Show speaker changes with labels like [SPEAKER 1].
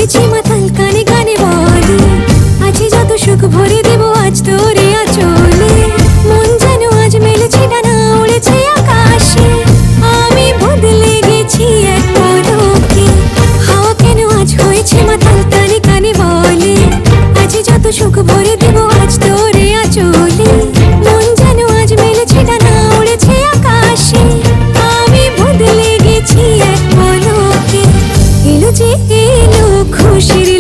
[SPEAKER 1] হয়েছি মাতাল কানে কানে বলে আছে যত সুখ ভরে দেব আজ তোরে আঁচলে। মন যেন আজ মেলেছে ডানা উড়েছে আকাশে, আমি বদলে গেছি এক পলকে। হাওয়া কেন আজ হয়েছে মাতাল কানে কানে বলে আছে যত সুখ ভরে দেব আজ তোরে আঁচলে। মন যেন আজ মেলেছে ডানা উড়েছে আকাশে, আমি বদলে গেছি এক পলকে। এলো যে এলো খুশির